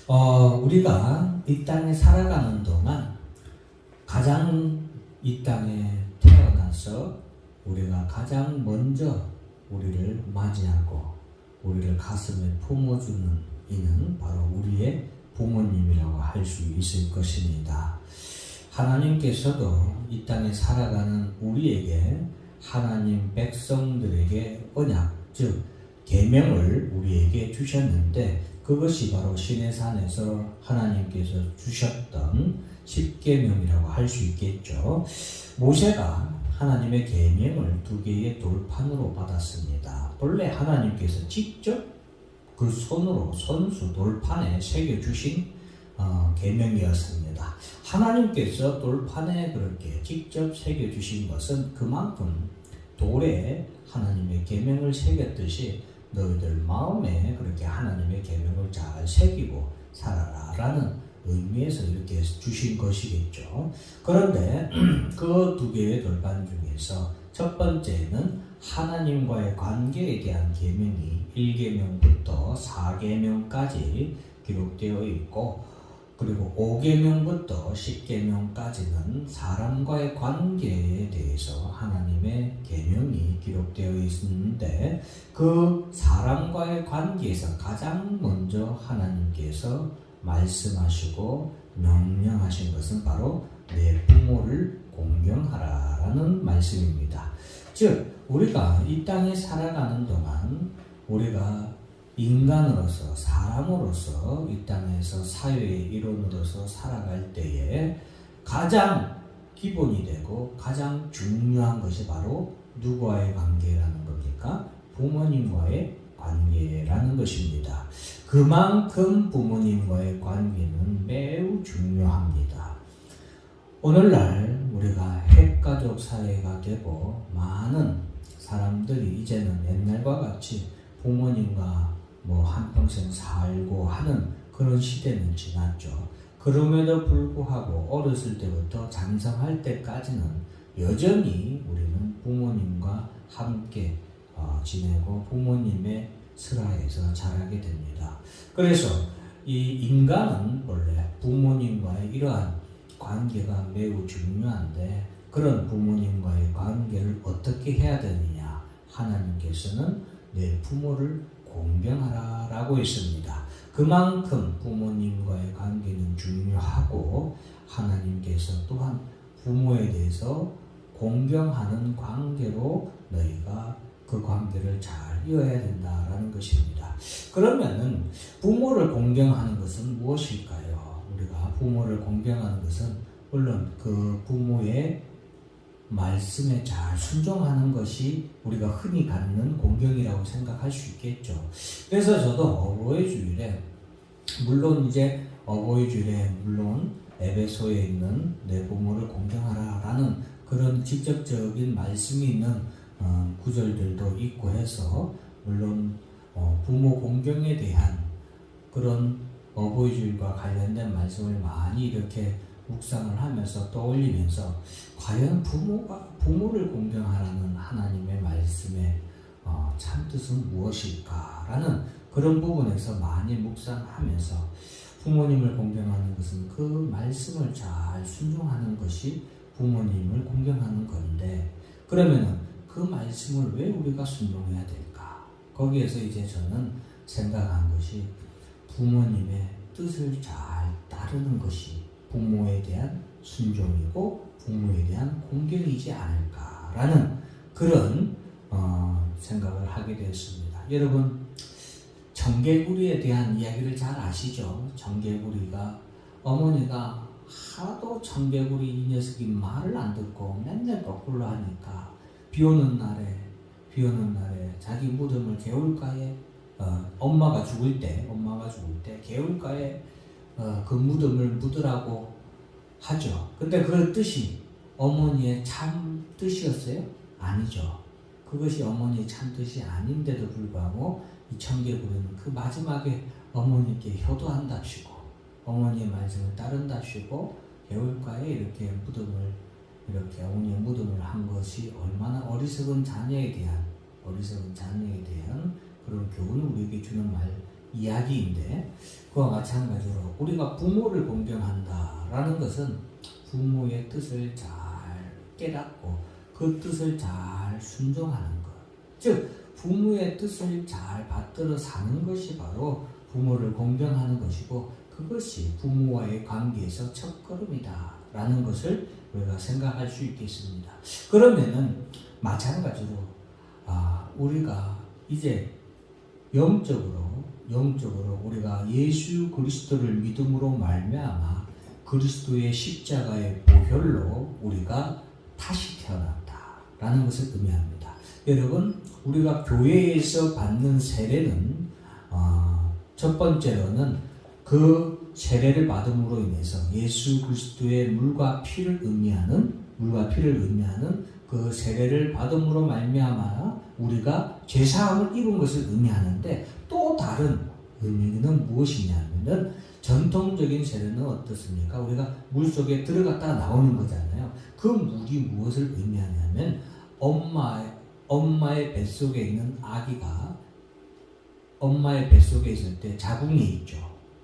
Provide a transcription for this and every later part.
우리가 이 땅에 살아가는 동안 가장 이 땅에 태어나서 우리가 가장 먼저 우리를 맞이하고 우리를 가슴에 품어주는 이는 바로 우리의 부모님이라고 할 수 있을 것입니다. 하나님께서도 이 땅에 살아가는 우리에게 하나님 백성들에게 언약, 즉 계명을 우리에게 주셨는데 그것이 바로 시내산에서 하나님께서 주셨던 십계명이라고 할 수 있겠죠. 모세가 하나님의 계명을 2개의 돌판으로 받았습니다. 본래 하나님께서 직접 그 손으로 손수 돌판에 새겨주신 계명이었습니다. 하나님께서 돌판에 그렇게 직접 새겨주신 것은 그만큼 돌에 하나님의 계명을 새겼듯이 너희들 마음에 그렇게 하나님의 계명을 잘 새기고 살아라 라는 의미에서 이렇게 주신 것이겠죠. 그런데 그 2개의 돌판 중에서 첫 번째는 하나님과의 관계에 대한 계명이 1계명부터 4계명까지 기록되어 있고, 그리고 5계명부터 10계명까지는 사람과의 관계에 대해서 하나님의 계명이 기록되어 있는데, 그 사람과의 관계에서 가장 먼저 하나님께서 말씀하시고 명령하신 것은 바로 내 부모를 공경하라라는 말씀입니다. 즉 우리가 이 땅에 살아가는 동안 우리가 인간으로서 사람으로서 이 땅에서 사회의 일원으로서 살아갈 때에 가장 기본이 되고 가장 중요한 것이 바로 누구와의 관계라는 겁니까? 부모님과의 관계라는 것입니다. 그만큼 부모님과의 관계는 매우 중요합니다. 오늘날 우리가 핵가족 사회가 되고 많은 사람들이 이제는 옛날과 같이 부모님과 한평생 살고 하는 그런 시대는 지났죠. 그럼에도 불구하고 어렸을 때부터 장성할 때까지는 여전히 우리는 부모님과 함께 지내고 부모님의 슬하에서 자라게 됩니다. 그래서 이 인간은 원래 부모님과의 이러한 관계가 매우 중요한데, 그런 부모님과의 관계를 어떻게 해야 되느냐? 하나님께서는 내 부모를 공경하라 라고 했습니다. 그만큼 부모님과의 관계는 중요하고, 하나님께서 또한 부모에 대해서 공경하는 관계로 너희가 그 관계를 잘 이어야 된다라는 것입니다. 그러면은 부모를 공경하는 것은 무엇일까요? 우리가 부모를 공경하는 것은 물론 그 부모의 말씀에 잘 순종하는 것이 우리가 흔히 갖는 공경이라고 생각할 수 있겠죠. 그래서 저도 어버이 주일에 물론 에베소에 있는 내 부모를 공경하라라는 그런 직접적인 말씀이 있는 구절들도 있고 해서 물론 부모 공경에 대한 그런 어버이주일과 관련된 말씀을 많이 이렇게 묵상을 하면서 떠올리면서 과연 부모를 공경하라는 하나님의 말씀의 참뜻은 무엇일까라는 그런 부분에서 많이 묵상하면서 부모님을 공경하는 것은 그 말씀을 잘 순종하는 것이 부모님을 공경하는 건데, 그러면은 그 말씀을 왜 우리가 순종해야 될까? 거기에서 이제 저는 생각한 것이 부모님의 뜻을 잘 따르는 것이 부모에 대한 순종이고 부모에 대한 공경이지 않을까라는 그런 생각을 하게 되었습니다. 여러분, 청개구리에 대한 이야기를 잘 아시죠? 청개구리가 어머니가 하도 청개구리 이 녀석이 말을 안 듣고 맨날 거꾸로 하니까 비 오는 날에 자기 무덤을 개울가에 엄마가 죽을 때 개울가에 그 무덤을 묻으라고 하죠. 근데 그 뜻이 어머니의 참 뜻이었어요? 아니죠. 그것이 어머니의 참 뜻이 아닌데도 불구하고 이 청개구리는 그 마지막에 어머니께 효도한답시고 어머니의 말씀을 따른답시고 개울가에 이렇게 어머니의 무덤을 한 것이 얼마나 어리석은 자녀에 대한 그런 교훈을 우리에게 주는 이야기인데, 그와 마찬가지로 우리가 부모를 공경한다라는 것은 부모의 뜻을 잘 깨닫고 그 뜻을 잘 순종하는 것, 즉 부모의 뜻을 잘 받들어 사는 것이 바로 부모를 공경하는 것이고, 그것이 부모와의 관계에서 첫걸음이다 라는 것을 우리가 생각할 수 있겠습니다. 그러면은 마찬가지로 우리가 이제 영적으로 우리가 예수 그리스도를 믿음으로 말미암아 그리스도의 십자가의 보혈로 우리가 다시 태어났다라는 것을 의미합니다. 여러분, 우리가 교회에서 받는 세례는 첫 번째로는 그 세례를 받음으로 인해서 예수 그리스도의 물과 피를 의미하는 그 세례를 받음으로 말미암아 우리가 죄사함을 입은 것을 의미하는데, 또 다른 의미는 무엇이냐면은 전통적인 세례는 어떻습니까? 우리가 물 속에 들어갔다가 나오는 거잖아요. 그 물이 무엇을 의미하냐면 엄마의 뱃속에 있는 아기가 엄마의 뱃속에 있을 때 자궁에 있죠.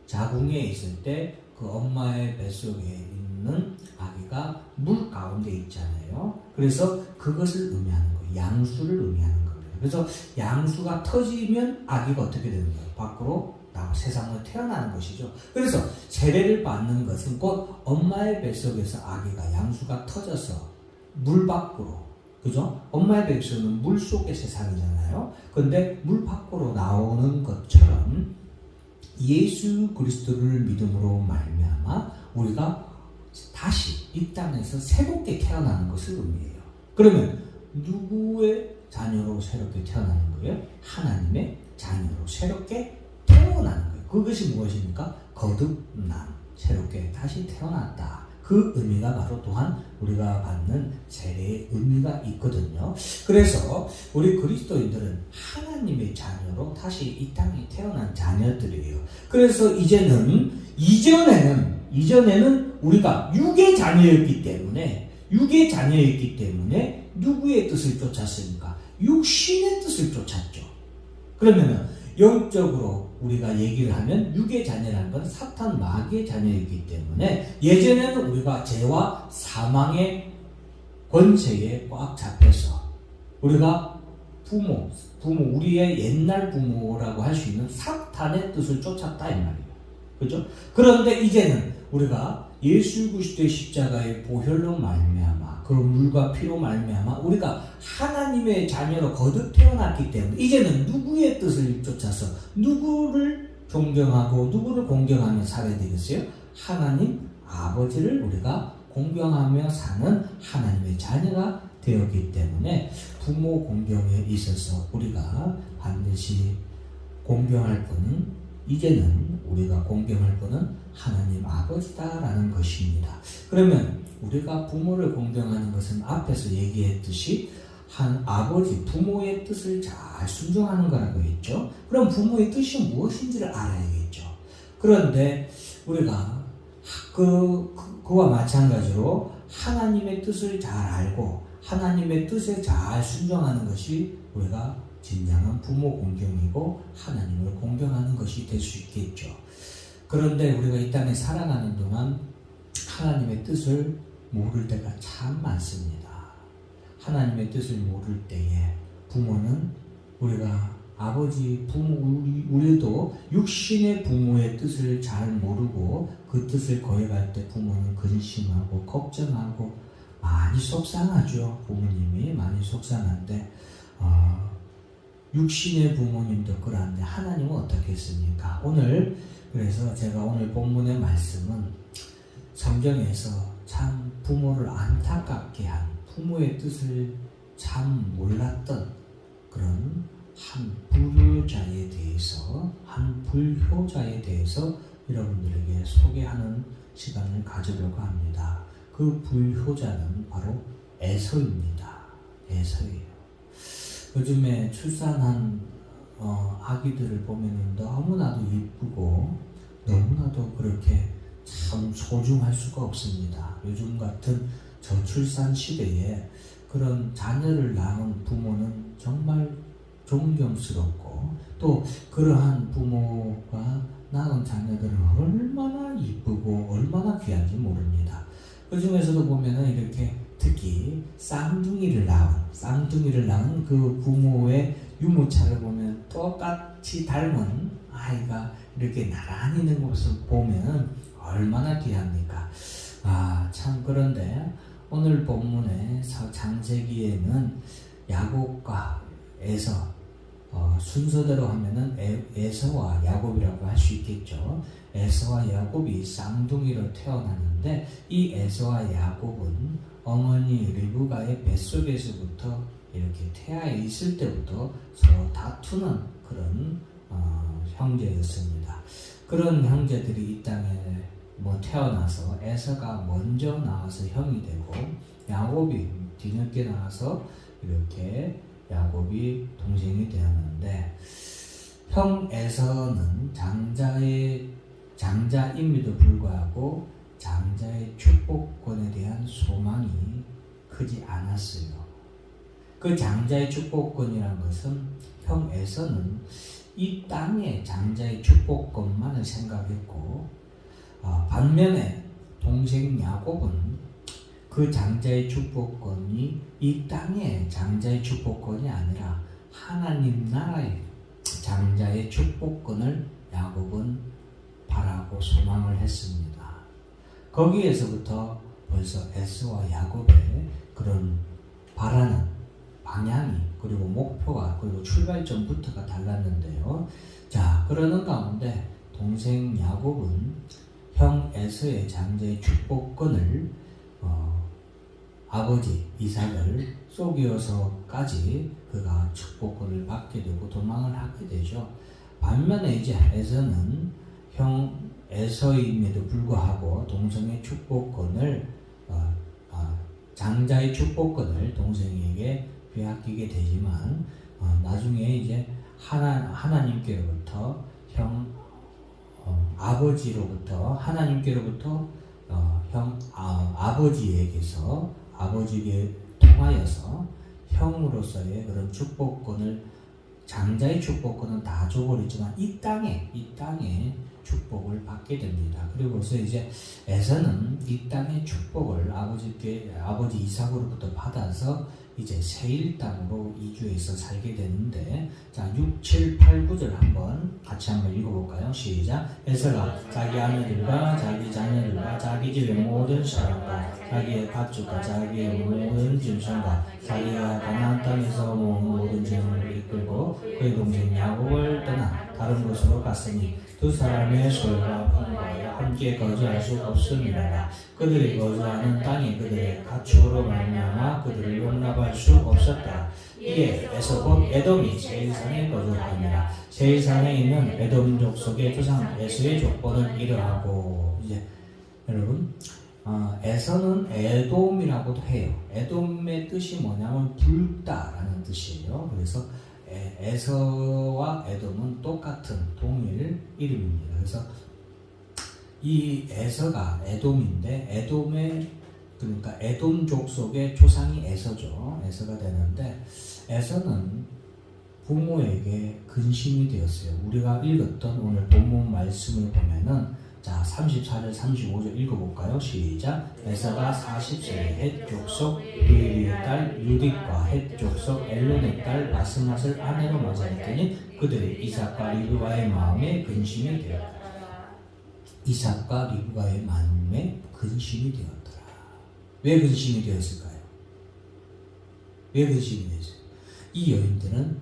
자궁에 있을 때 그 엄마의 뱃속에 있는 아기가 물 가운데 있잖아요. 그래서 그것을 의미하는 거예요. 양수를 의미하는 거예요. 그래서 양수가 터지면 아기가 어떻게 되는 거예요? 밖으로 세상으로 태어나는 것이죠. 그래서 세례를 받는 것은 곧 엄마의 뱃속에서 아기가 양수가 터져서 물 밖으로, 그죠? 엄마의 뱃속은 물 속의 세상이잖아요. 근데 물 밖으로 나오는 것처럼 예수 그리스도를 믿음으로 말미암아 우리가 다시 이 땅에서 새롭게 태어나는 것을 의미해요. 그러면 누구의 자녀로 새롭게 태어나는 거예요? 하나님의 자녀로 새롭게 태어나는 거예요. 그것이 무엇입니까? 거듭남, 새롭게 다시 태어났다. 그 의미가 바로 또한 우리가 받는 세례의 의미가 있거든요. 그래서 우리 그리스도인들은 하나님의 자녀로 다시 이 땅에 태어난 자녀들이에요. 그래서 이전에는 우리가 육의 자녀였기 때문에 누구의 뜻을 쫓았습니까? 육신의 뜻을 쫓았죠. 그러면은 영적으로 우리가 얘기를 하면 육의 자녀라는 건 사탄 마귀의 자녀이기 때문에 예전에는 우리가 죄와 사망의 권세에 꽉 잡혀서 우리가 우리의 옛날 부모라고 할 수 있는 사탄의 뜻을 쫓았다 이 말이에요. 그죠? 그런데 이제는 우리가 예수 그리스도의 십자가의 보혈로 말미암아 그 물과 피로 말미암아 우리가 하나님의 자녀로 거듭 태어났기 때문에 이제는 누구의 뜻을 쫓아서 누구를 존경하고 누구를 공경하며 살아야 되겠어요? 하나님 아버지를 우리가 공경하며 사는 하나님의 자녀가 되었기 때문에 부모 공경에 있어서 우리가 반드시 공경할 분은 이제는 우리가 공경할 분은 하나님 아버지다라는 것입니다. 그러면 우리가 부모를 공경하는 것은 앞에서 얘기했듯이 한 아버지, 부모의 뜻을 잘 순종하는 거라고 했죠. 그럼 부모의 뜻이 무엇인지를 알아야겠죠. 그런데 우리가 그와 마찬가지로 하나님의 뜻을 잘 알고 하나님의 뜻에 잘 순종하는 것이 우리가 진정한 부모 공경이고 하나님을 공경하는 것이 될 수 있겠죠. 그런데 우리가 이 땅에 살아가는 동안 하나님의 뜻을 모를 때가 참 많습니다. 하나님의 뜻을 모를 때에 부모는 우리가 아버지, 부모, 우리도 육신의 부모의 뜻을 잘 모르고 그 뜻을 거역할 때 부모는 근심하고 걱정하고 많이 속상하죠. 부모님이 많이 속상한데 육신의 부모님도 그런데 하나님은 어떻게 했습니까? 그래서 제가 오늘 본문의 말씀은 성경에서 참 부모를 안타깝게 한 부모의 뜻을 참 몰랐던 그런 한 불효자에 대해서 여러분들에게 소개하는 시간을 가지려고 합니다. 그 불효자는 바로 에서입니다. 에서예요. 요즘에 출산한 아기들을 보면 너무나도 이쁘고 너무나도 그렇게 참 소중할 수가 없습니다. 요즘 같은 저출산 시대에 그런 자녀를 낳은 부모는 정말 존경스럽고 또 그러한 부모가 낳은 자녀들은 얼마나 이쁘고 얼마나 귀한지 모릅니다. 그 중에서도 보면은 이렇게 특히 쌍둥이를 낳은 그 부모의 유모차를 보면 똑같이 닮은 아이가 이렇게 나란히 있는 것을 보면 얼마나 귀합니까? 참. 그런데 오늘 본문의 창세기에는 야곱과 에서, 순서대로 하면은 에서와 야곱이라고 할 수 있겠죠. 에서와 야곱이 쌍둥이로 태어났는데 이 에서와 야곱은 어머니 리브가의 뱃속에서부터 이렇게 태아 있을 때부터 서로 다투는 그런 형제였습니다. 그런 형제들이 이 땅에 태어나서 에서가 먼저 나와서 형이 되고 야곱이 뒤늦게 나와서 이렇게 야곱이 동생이 되었는데, 형 에서는 장자임에도 불구하고 장자의 축복권에 대한 소망이 크지 않았어요. 그 장자의 축복권이란 것은 형 에서는 이 땅의 장자의 축복권만을 생각했고, 반면에 동생 야곱은 그 장자의 축복권이 이 땅의 장자의 축복권이 아니라 하나님 나라의 장자의 축복권을 야곱은 바라고 소망을 했습니다. 거기에서부터 벌써 에서와 야곱의 그런 바라는 방향이 그리고 목표가 그리고 출발점부터가 달랐는데요. 자, 그러는 가운데 동생 야곱은 형 에서의 장자의 축복권을 아버지 이삭을 속여서까지 그가 축복권을 받게 되고 도망을 하게 되죠. 반면에 이제 에서는 형 에서임에도 불구하고 동생의 축복권을 장자의 축복권을 동생에게 빼앗기게 되지만 나중에 이제 하나님께로부터 하나님께로부터 아버지에게 통하여서 형으로서의 그런 축복권을 장자의 축복권은 다 줘버리지만 이 땅에 축복을 받게 됩니다. 그리고서 이제 에서는 이 땅의 축복을 아버지 이삭으로부터 받아서 이제 세일 땅으로 이주해서 살게 되는데, 자 6, 7, 8, 9절 같이 한번 읽어볼까요? 시작. 에서가 자기 아내들과 자기 자녀들과 자기 집의 모든 사람과 자기의 가축과 자기의 모든 짐승과 자기가 가나안 땅에서 모은 모든 재물을 이끌고 그의 동생 야곱을 떠나 다른 곳으로 갔으니 두 사람의 소유가 풍부하여 함께 거주할 수 없음이라. 그들이 거주하는 땅이 그들의 가축으로 말미암아 그들을 용납할 수 없었다. 이에 에서 곧 에돔이 세일산에 거주하니라. 세일산에 있는 에돔 족속의 조상 에서의 족보는 이러하고. 이제 여러분, 에서는 에돔이라고도 해요. 에돔의 뜻이 뭐냐면 붉다라는 뜻이에요. 그래서 에서와 에돔은 똑같은 동일 이름입니다. 그래서 이 에서가 에돔인데 그러니까 에돔족 속의 조상이 에서죠. 에서가 되는데 에서는 부모에게 근심이 되었어요. 우리가 읽었던 오늘 본문 말씀을 보면은 자 34절 35절 읽어볼까요? 시작. 에서가 40세에 헷 족속 루엘의 딸 유딕과 헷 족속 엘론의 딸 바스맛을 아내로 맞이했더니 그들이 이삭과 리브가의 마음에 근심이 되었다. 이삭과 리브가의 마음에 근심이 되었더라. 왜 근심이 되었을까요? 왜 근심이 되었어요? 이 여인들은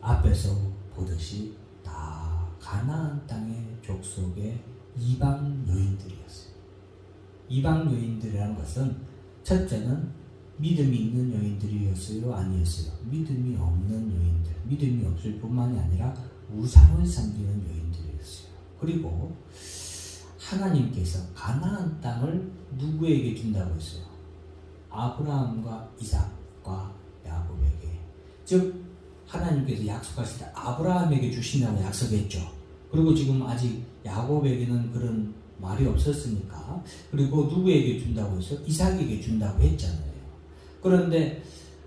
앞에서 보듯이 다 가나안 땅의 족속의 이방 여인들이었어요. 이방 여인들이라는 것은 첫째는 믿음이 있는 여인들이었어요? 아니었어요? 믿음이 없는 여인들, 믿음이 없을 뿐만이 아니라 우상을 섬기는 여인들이었어요. 그리고 하나님께서 가나안 땅을 누구에게 준다고 했어요? 아브라함과 이삭과 야곱에게. 즉 하나님께서 약속하실 때 아브라함에게 주신다고 약속했죠. 그리고 지금 아직 야곱에게는 그런 말이 없었으니까. 그리고 누구에게 준다고 해서 이삭에게 준다고 했잖아요. 그런데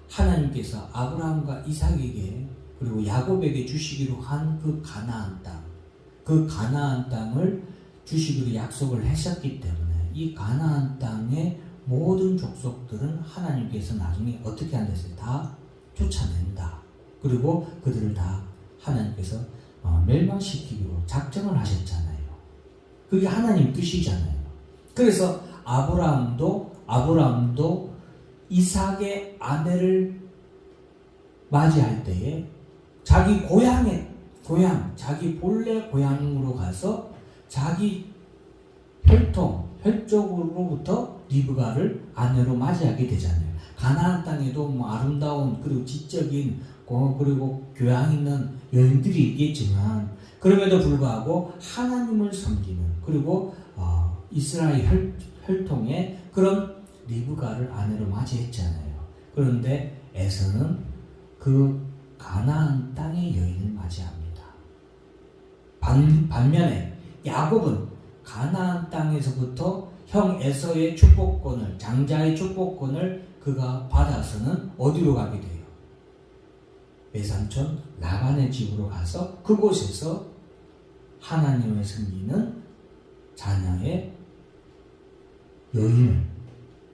하나님께서 아브라함과 이삭에게 그리고 야곱에게 주시기로 한 그 가나안 땅을 주시기로 약속을 하셨기 때문에 이 가나안 땅의 모든 족속들은 하나님께서 나중에 어떻게 한댔어요? 다 쫓아낸다. 그리고 그들을 다 하나님께서 멸망시키기로 작정을 하셨잖아요. 그게 하나님 뜻이잖아요. 그래서 아브라함도 이삭의 아내를 맞이할 때에 자기 자기 본래 고향으로 가서 자기 혈족으로부터 리브가를 아내로 맞이하게 되잖아요. 가나안 땅에도 아름다운 그리고 지적인 그리고 교양 있는 여인들이 있겠지만 그럼에도 불구하고 하나님을 섬기는 그리고 이스라엘 혈통의 그런 리브가를 아내로 맞이했잖아요. 그런데 에서는 그 가나안 땅의 여인을 맞이합니다. 반면에 야곱은 가나안 땅에서부터 형 에서의 축복권을, 장자의 축복권을 그가 받아서는 어디로 가게 돼요? 외삼촌 라반의 집으로 가서 그곳에서 하나님을 섬기는 자녀의 여인을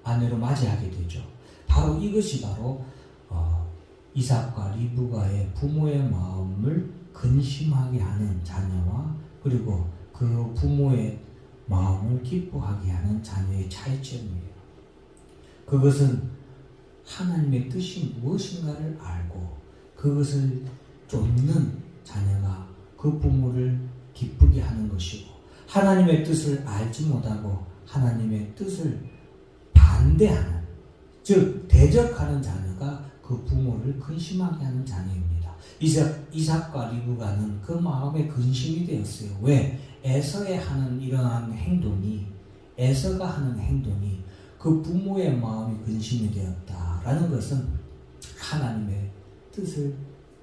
아내로 맞이하게 되죠. 바로 이것이 바로 이삭과 리브가의 부모의 마음을 근심하게 하는 자녀와 그리고 그 부모의 마음을 기뻐하게 하는 자녀의 차이점이에요. 그것은 하나님의 뜻이 무엇인가를 알고 그것을 쫓는 자녀가 그 부모를 기쁘게 하는 것이고 하나님의 뜻을 알지 못하고 하나님의 뜻을 반대하는 즉 대적하는 자녀가 그 부모를 근심하게 하는 자녀입니다. 이삭과 리브가는 그 마음에 근심이 되었어요. 왜? 에서가 하는 행동이 그 부모의 마음이 근심이 되었다라는 것은 하나님의 뜻을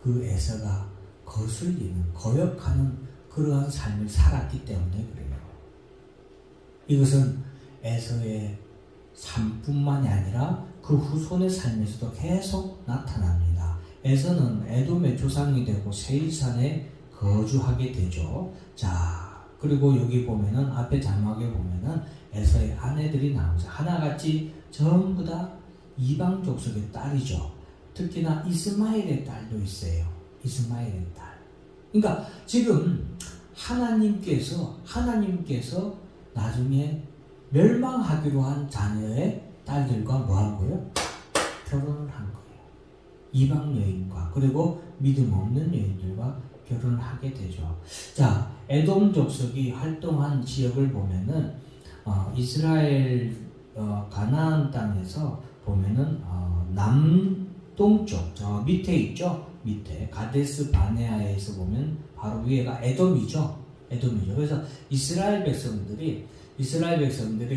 그 에서가 거역하는 그러한 삶을 살았기 때문에 그래요. 이것은 에서의 삶뿐만이 아니라 그 후손의 삶에서도 계속 나타납니다. 에서는 에돔의 조상이 되고 세일산에 거주하게 되죠. 자, 그리고 여기 보면은 앞에 자막에 보면은 에서의 아내들이 나오죠. 하나같이 전부 다 이방 족속의 딸이죠. 특히나 이스마엘의 딸도 있어요. 이스마엘의 딸. 그러니까 지금 하나님께서 나중에 멸망하기로 한 자녀의 딸들과 뭐 한 거예요? 결혼을 한 거예요. 이방 여인과 그리고 믿음 없는 여인들과 결혼을 하게 되죠. 자, 에돔 족속이 활동한 지역을 보면은 이스라엘 가나안 땅에서 보면은 남동쪽 저 밑에 있죠. 밑에 가데스 바네아에서 보면 바로 위에가 에돔이죠. 그래서 이스라엘 백성들이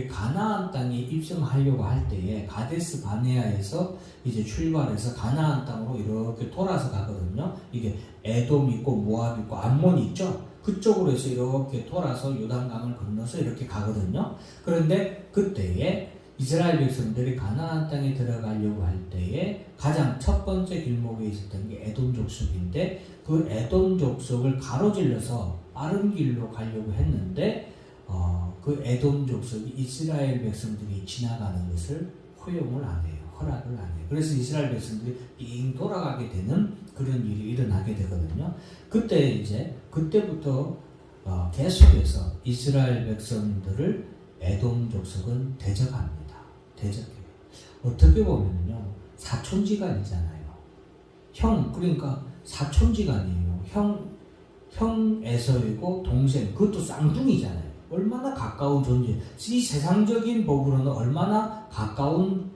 가나안 땅에 입성하려고 할 때에 가데스 바네아에서 이제 출발해서 가나안 땅으로 이렇게 돌아서 가거든요. 이게 에돔 있고 모압 있고 암몬 있죠. 그쪽으로 해서 이렇게 돌아서 요단강을 건너서 이렇게 가거든요. 그런데 그때에 이스라엘 백성들이 가나안 땅에 들어가려고 할 때에 가장 첫 번째 길목에 있었던 게 에돔 족속인데 그 에돔 족속을 가로질러서 빠른 길로 가려고 했는데 그 에돔 족속이 이스라엘 백성들이 지나가는 것을 허용을 안 해요. 허락을 안 해요. 그래서 이스라엘 백성들이 빙 돌아가게 되는 그런 일이 일어나게 되거든요. 그때부터 계속해서 이스라엘 백성들을 에돔 족속은 대적합니다. 대적해요. 어떻게 보면요, 사촌지간이잖아요. 그러니까 사촌지간이에요. 형 에서이고 동생, 그것도 쌍둥이잖아요. 얼마나 가까운 존재. 이 세상적인 법으로는 얼마나 가까운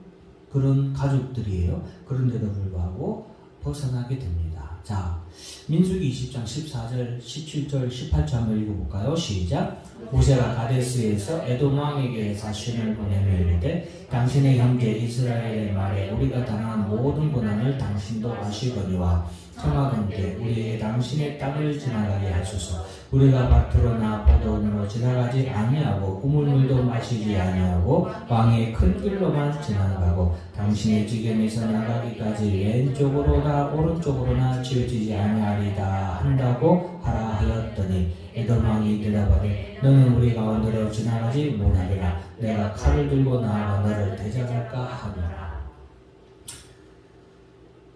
그런 가족들이에요. 그런데도 불구하고 벗어나게 됩니다. 자, 민수기 20장 14절, 17절, 18절 한번 읽어볼까요? 시작. 모세가 가데스에서 에돔 왕에게 사신을 보내며 이르되 당신의 형제 이스라엘의 말에 우리가 당한 모든 고난을 당신도 아시거니와 청하건대 우리의 당신의 땅을 지나가게 하소서. 우리가 밭으로나 포도원으로 지나가지 아니하고 우물물도 마시지 아니하고 왕의 큰 길로만 지나가고 당신의 지경에서 나가기까지 왼쪽으로나 오른쪽으로나 치우치지 아니하리다 한다고 하라 하였더니 에돔 왕이 대답하되 너는 우리 가운데로 지나가지 못하리라. 내가 칼을 들고 나아가 너를 대적할까 하노라.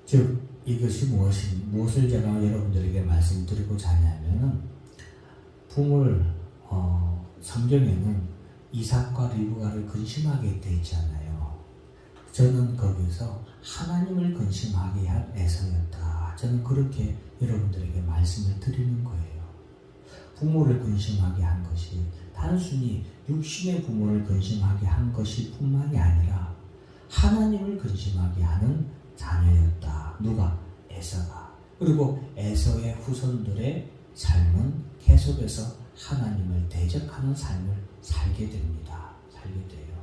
즉 이것이 무엇을 제가 여러분들에게 말씀드리고자 하냐면은 성경에는 이삭과 리브가를 근심하게 돼 있잖아요. 저는 거기서 하나님을 근심하게 한 에서였다. 저는 그렇게 여러분들에게 말씀을 드리는 거예요. 부모를 근심하게 한 것이 단순히 육신의 부모를 근심하게 한 것이 뿐만이 아니라 하나님을 근심하게 하는 자녀였다. 누가? 에서가. 그리고 에서의 후손들의 삶은 계속해서 하나님을 대적하는 삶을 살게 됩니다. 살게 돼요.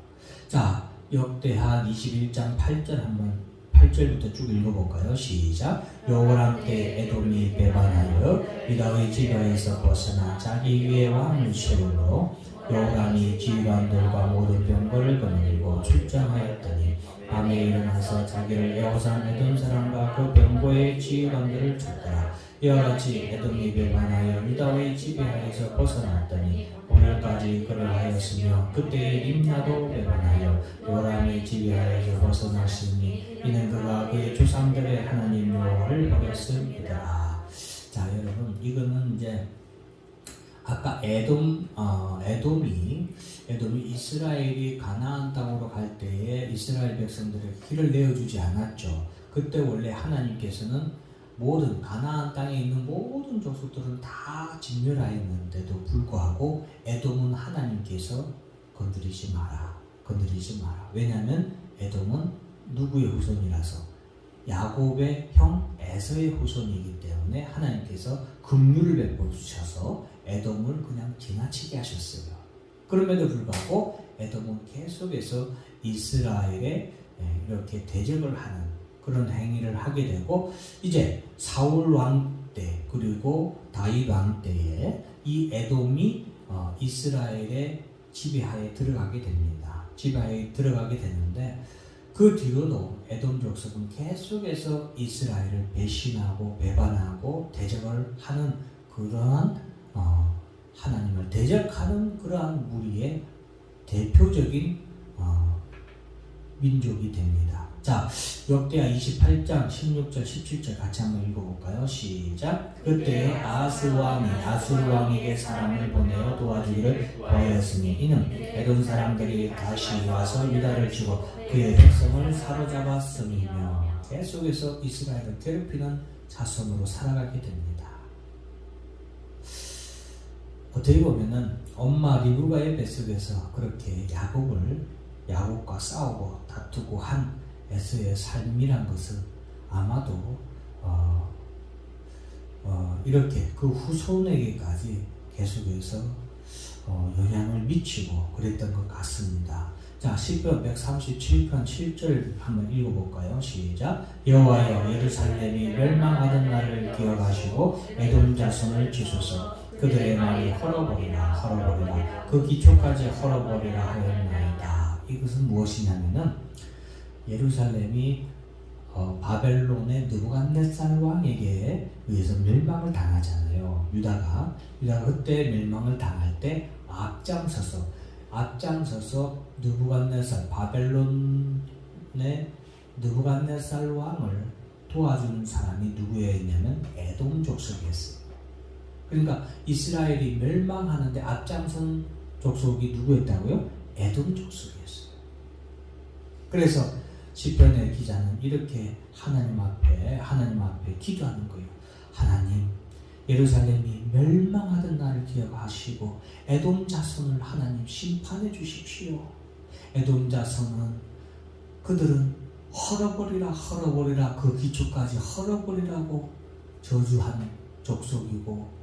자, 역대하 21장 8절부터 쭉 읽어볼까요? 시작. 여호람 때 에돔이 배반하여 유다의 지파에서 벗어나 자기 위에 왕을 세우므로 여호람이 지휘관들과 모든 병거를 거느리고 출장하였더니 밤에 일어나서 자기를 에호산 에돔 사람과 그 병거의 지휘관들을 쳤더라. 이와 같이 에돔이 배반하여 유다의 지배하에서 벗어났더니 오늘까지 그를 하였으며 그때의 림나도 배반하여 요람의 지배하에서 벗어났으니 이는 그가 그의 조상들의 하나님 여호와를 버렸음이더라. 자, 여러분, 이거는 이제 아까 에돔이 이스라엘이 가나안 땅으로 갈 때에 이스라엘 백성들에게 길을 내어주지 않았죠. 그때 원래 하나님께서는 모든 가나안 땅에 있는 모든 족속들은 다 진멸하였는데도 불구하고 에돔은 하나님께서 건드리지 마라. 왜냐하면 에돔은 누구의 후손이라서 야곱의 형 에서의 후손이기 때문에 하나님께서 긍휼을 베풀어 주셔서 에돔을 그냥 지나치게 하셨어요. 그럼에도 불구하고 에돔은 계속해서 이스라엘에 이렇게 대적을 하는 그런 행위를 하게 되고 이제 사울 왕 때 그리고 다윗 왕 때에 이 에돔이 이스라엘의 지배하에 들어가게 됩니다. 지배하에 들어가게 되는데 그 뒤로도 에돔 족속은 계속해서 이스라엘을 배신하고 배반하고 대적을 하는 그러한 하나님을 대적하는 그러한 무리의 대표적인 민족이 됩니다. 자, 역대하 28장 16절 17절 같이 한번 읽어볼까요? 시작. 그때 아하스 왕이 아수르 왕에게 사람을 보내어 도와주기를 구하였으니 이는 에돔 사람들이 다시 와서 유다를 치고 그의 백성을 사로잡았음이며 계속해서 이스라엘을 괴롭히는 자손으로 살아가게 됩니다. 어떻게 보면은 엄마 리브가의 뱃속에서 그렇게 야곱과 싸우고 다투고 한 에서의 삶이란 것은 아마도 이렇게 그 후손에게까지 계속해서 영향을 미치고 그랬던 것 같습니다. 자, 시편 137편 7절 한번 읽어볼까요? 시작. 여호와여 예루살렘이 멸망하던 날을 기억하시고 에돔 자손을 치소서. 그들의 말이 헐어버리라 그 기초까지 헐어버리라 하였나이다. 이것은 무엇이냐면은 예루살렘이 바벨론의 느부갓네살 왕에게 의해서 멸망을 당하잖아요. 유다가 그때 멸망을 당할 때 앞장서서 바벨론의 느부갓네살 왕을 도와주는 사람이 누구였냐면 에돔 족속이었어요. 그러니까 이스라엘이 멸망하는데 앞장선 족속이 누구였다고요? 에돔 족속이었어요. 그래서 시편의 기자는 이렇게 하나님 앞에 기도하는 거예요. 하나님, 예루살렘이 멸망하던 날을 기억하시고 에돔 자손을 하나님 심판해 주십시오. 에돔 자손은 그들은 헐어버리라 그 기초까지 헐어버리라고 저주한 족속이고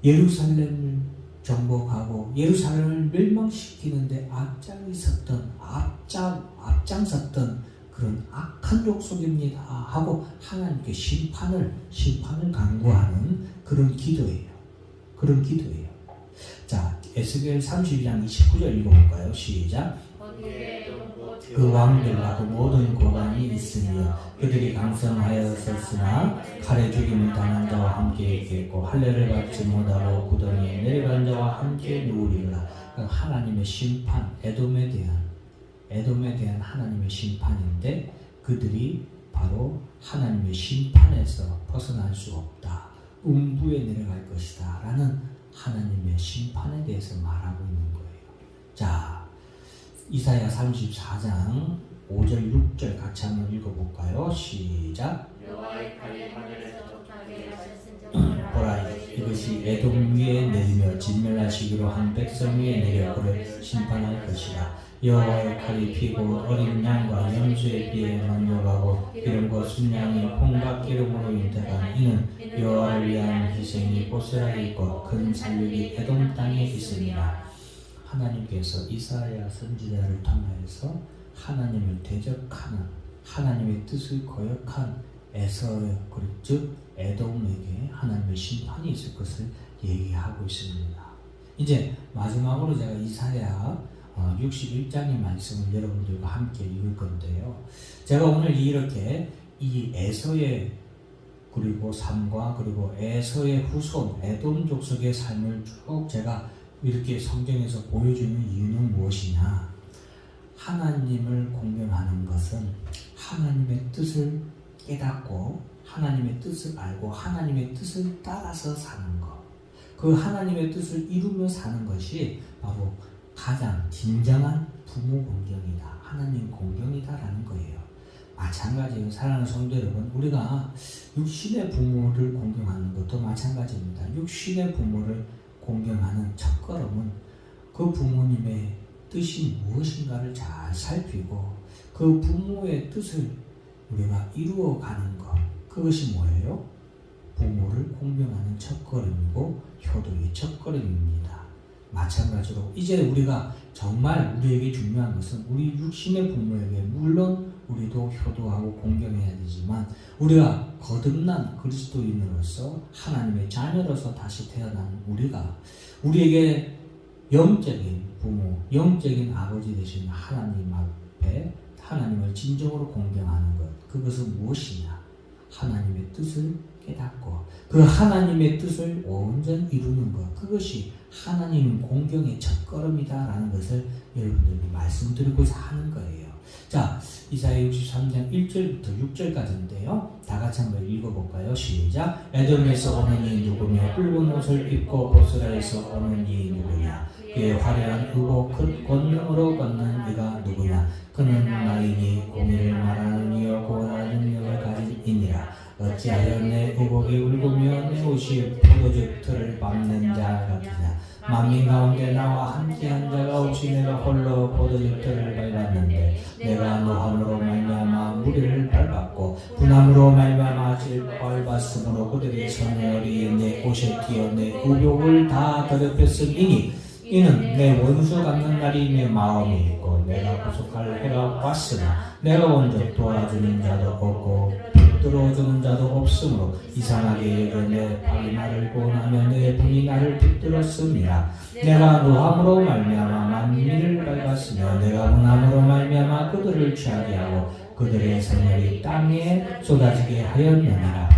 예루살렘을 정복하고 예루살렘을 멸망시키는데 앞장섰던 그런 악한 족속입니다 하고 하나님께 심판을 강구하는 그런 기도예요. 그런 기도예요. 자, 에스겔 32장 29절 읽어볼까요? 시작. 그 왕들과 그 모든 고관이 있으며 그들이 강성하였었으나 칼에 죽임을 당한 자와 함께 있겠고 할례를 받지 못하고 구덩이에 내려간 자와 함께 누우리라. 하나님의 심판, 에돔에 대한 하나님의 심판인데 그들이 바로 하나님의 심판에서 벗어날 수 없다. 음부에 내려갈 것이다 라는 하나님의 심판에 대해서 말하고 있는 거예요. 자, 이사야 34장 5절 6절 같이 한번 읽어볼까요? 시작. 여호와의 칼이 하늘에서 쫓아게 하셨은즉 보라, 이것이 에돔 위에 내리며 진멸하시기로 한 백성 위에 내려 그를 심판할 것이다. 여호와의 칼이 피고 어린 양과 염소에 비해 만족하고 기름과 순양이 콩과 기름으로 인태한 이는 여호와를 위한 희생이 보스라에 있고 큰 살육이 에돔 땅에 있습니다. 하나님께서 이사야 선지자를 통하여서 하나님을 대적하는 하나님의 뜻을 거역한 에서의 즉 에돔에게 하나님의 심판이 있을 것을 얘기하고 있습니다. 이제 마지막으로 제가 이사야 61장의 말씀을 여러분들과 함께 읽을 건데요. 제가 오늘 이렇게 이 에서의 그리고 삶과 그리고 에서의 후손 에돔 족속의 삶을 쭉 제가 이렇게 성경에서 보여주는 이유는 무엇이냐? 하나님을 공경하는 것은 하나님의 뜻을 깨닫고 하나님의 뜻을 알고 하나님의 뜻을 따라서 사는 것. 그 하나님의 뜻을 이루며 사는 것이 바로 가장 진정한 부모 공경이다. 하나님 공경이다라는 거예요. 마찬가지예요. 사랑하는 성도 여러분, 우리가 육신의 부모를 공경하는 것도 마찬가지입니다. 육신의 부모를 공경하는 첫걸음은 그 부모님의 뜻이 무엇인가를 잘 살피고 그 부모의 뜻을 우리가 이루어가는 것, 그것이 뭐예요? 부모를 공경하는 첫걸음이고 효도의 첫걸음입니다. 마찬가지로 이제 우리가 정말 우리에게 중요한 것은 우리 육신의 부모에게 물론 우리도 효도하고 공경해야 되지만 우리가 거듭난 그리스도인으로서 하나님의 자녀로서 다시 태어난 우리가 우리에게 영적인 부모, 영적인 아버지 되신 하나님 앞에 하나님을 진정으로 공경하는 것, 그것은 무엇이냐? 하나님의 뜻을 깨닫고 그 하나님의 뜻을 온전히 이루는 것, 그것이 하나님 공경의 첫걸음이다라는 것을 여러분들에게 말씀드리고자 하는 거예요. 자, 이사야 63장 1절부터 6절까지인데요. 다 같이 한번 읽어볼까요? 시작. 에돔에서 오는 이 누구며 붉은 옷을 입고 보스라에서 오는 이 누구냐? 그의 화려한 의복 큰 권능으로 걷는 이가 누구냐? 그는 나이니 공의를 말하는 이여 고난한 능력을 가진 이니라. 어찌하여 내 의복이 울고며 내 옷이 포도즙 틀을 밟는 자 같으냐? 만민 가운데 나와 함께한 자가 없이 내가 홀로 포도즙 틀을 밟았는데 내가 노함으로 말미암아 무리를 밟았고 분함으로 말미암아 질 밟았으므로 그들이 선열이 내 옷에 튀어 내 의복을 다 더럽혔으니 이는 내 원수 갚는 날이 내 마음이 있고 내가 구속할 해가 왔으나 내가 먼저 도와주는 자도 없고 붙들어주는 자도 없으므로 이상하게 여겨 내 팔이 나를 고하며 내 분이 나를 붙들었습니다. 내가 노함으로 말미암아 만민을 밟았으며 내가 분함으로 말미암아 그들을 취하게 하고 그들의 선열이 땅에 쏟아지게 하였느니라.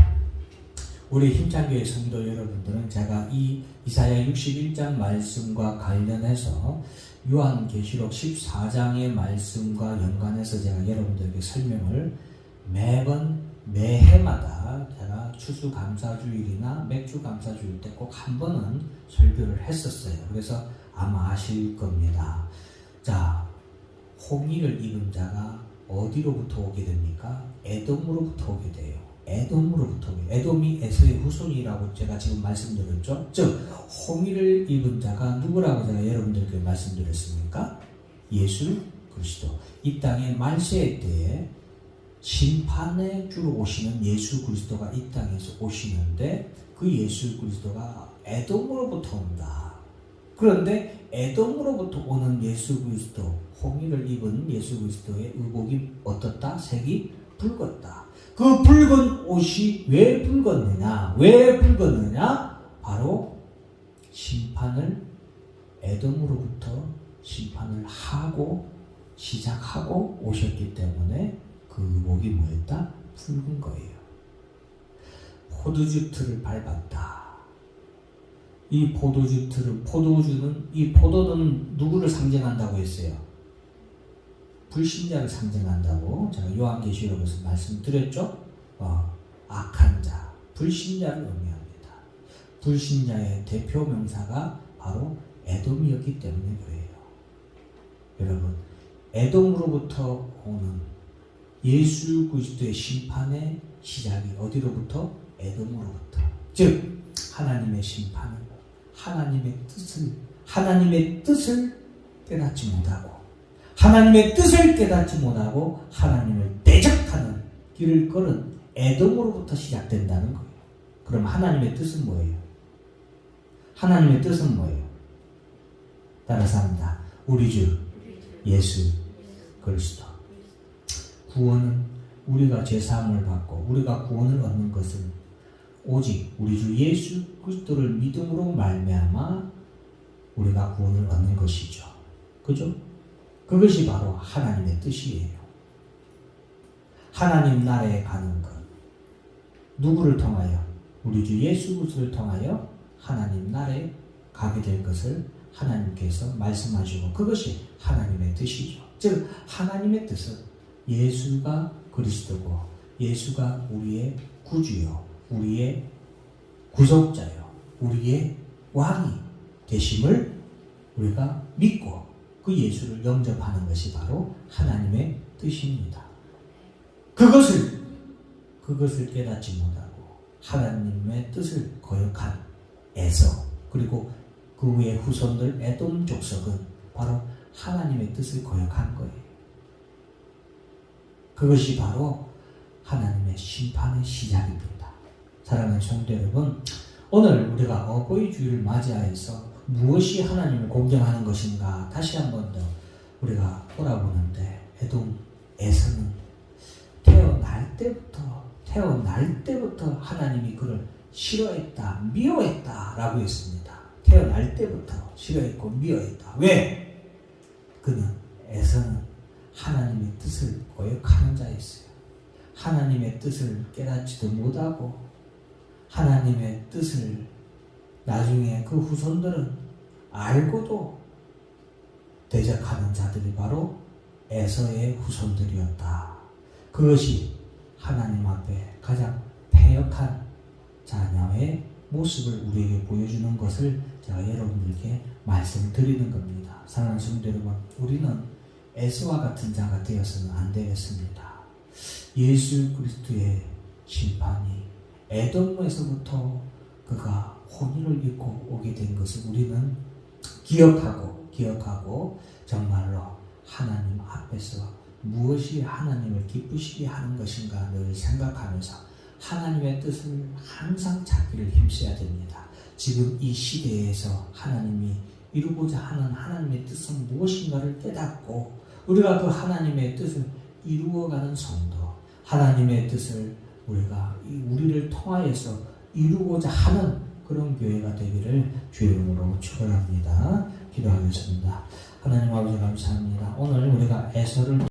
우리 힘찬교회 성도 여러분들은 제가 이 이사야 61장 말씀과 관련해서 요한계시록 14장의 말씀과 연관해서 제가 여러분들에게 설명을 매해마다 제가 추수감사주일이나 맥주감사주일 때 꼭 한 번은 설교를 했었어요. 그래서 아마 아실 겁니다. 자, 홍의를 입은 자가 어디로부터 오게 됩니까? 에돔으로부터 오게 돼요. 에돔으로부터. 에돔이 에서의 후손이라고 제가 지금 말씀드렸죠. 즉 홍의를 입은 자가 누구라고 제가 여러분들께 말씀드렸습니까? 예수 그리스도. 이 땅에 말세의 때에 심판의 주로 오시는 예수 그리스도가 이 땅에서 오시는데 그 예수 그리스도가 에돔으로부터 온다. 그런데 에돔으로부터 오는 예수 그리스도, 홍의를 입은 예수 그리스도의 의복이 어떻다? 색이 붉었다. 그 붉은 옷이 왜 붉었느냐? 왜 붉었느냐? 바로 심판을, 에돔으로부터 심판을 하고 시작하고 오셨기 때문에 그 의복이 뭐였다? 붉은 거예요. 포도주 틀을 밟았다. 이 포도주 틀은, 이 포도는 누구를 상징한다고 했어요? 불신자를 상징한다고 제가 요한계시록에서 말씀드렸죠? 악한 자, 불신자를 의미합니다. 불신자의 대표 명사가 바로 에돔이었기 때문에 그래요. 여러분, 에돔으로부터 오는 예수 그리스도의 심판의 시작이 어디로부터? 에돔으로부터. 즉 하나님의 심판은 하나님의 뜻을 깨닫지 못하고, 하나님의 뜻을 깨닫지 못하고 하나님을 대적하는 길을 걸은 에돔으로부터 시작된다는 거예요. 그럼 하나님의 뜻은 뭐예요? 하나님의 뜻은 뭐예요? 따라서 합니다. 우리 주 예수 그리스도. 구원은 우리가 죄사함을 받고 우리가 구원을 얻는 것은 오직 우리 주 예수 그리스도를 믿음으로 말미암아 우리가 구원을 얻는 것이죠. 그죠? 그것이 바로 하나님의 뜻이에요. 하나님 나라에 가는 것. 누구를 통하여? 우리 주 예수 그리스도를 통하여 하나님 나라에 가게 될 것을 하나님께서 말씀하시고, 그것이 하나님의 뜻이죠. 즉 하나님의 뜻은 예수가 그리스도고, 예수가 우리의 구주요, 우리의 구속자요, 우리의 왕이 되심을 우리가 믿고 그 예수를 영접하는 것이 바로 하나님의 뜻입니다. 그것을 깨닫지 못하고 하나님의 뜻을 거역한 에서, 그리고 그 후의 후손들 에돔 족속은 바로 하나님의 뜻을 거역한 거예요. 그것이 바로 하나님의 심판의 시작입니다. 사랑하는 성도 여러분, 오늘 우리가 어버이 주일을 맞이하여서 무엇이 하나님을 공경하는 것인가 다시 한 번 더 우리가 돌아보는데, 에돔에서는 태어날 때부터 하나님이 그를 싫어했다, 미워했다라고 했습니다. 태어날 때부터 싫어했고 미워했다. 왜? 에서는 하나님의 뜻을 거역하는 자였어요. 하나님의 뜻을 깨닫지도 못하고 하나님의 뜻을 나중에 그 후손들은 알고도 대적하는 자들이 바로 에서의 후손들이었다. 그것이 하나님 앞에 가장 패역한 자녀의 모습을 우리에게 보여주는 것을 제가 여러분들께 말씀드리는 겁니다. 사랑하는 성도 여러분, 우리는 에서와 같은 자가 되어서는 안 되겠습니다. 예수 그리스도의 심판이 에돔에서부터 그가 혼인을 입고 오게 된 것을 우리는 기억하고 정말로 하나님 앞에서 무엇이 하나님을 기쁘시게 하는 것인가 늘 생각하면서 하나님의 뜻을 항상 찾기를 힘써야 됩니다. 지금 이 시대에서 하나님이 이루고자 하는 하나님의 뜻은 무엇인가를 깨닫고 우리가 그 하나님의 뜻을 이루어가는 성도, 하나님의 뜻을 우리를 통하여서 이루고자 하는 그런 교회가 되기를 주의 이름으로 축원합니다. 기도하겠습니다. 하나님 아버지 감사합니다. 오늘 우리가 에서를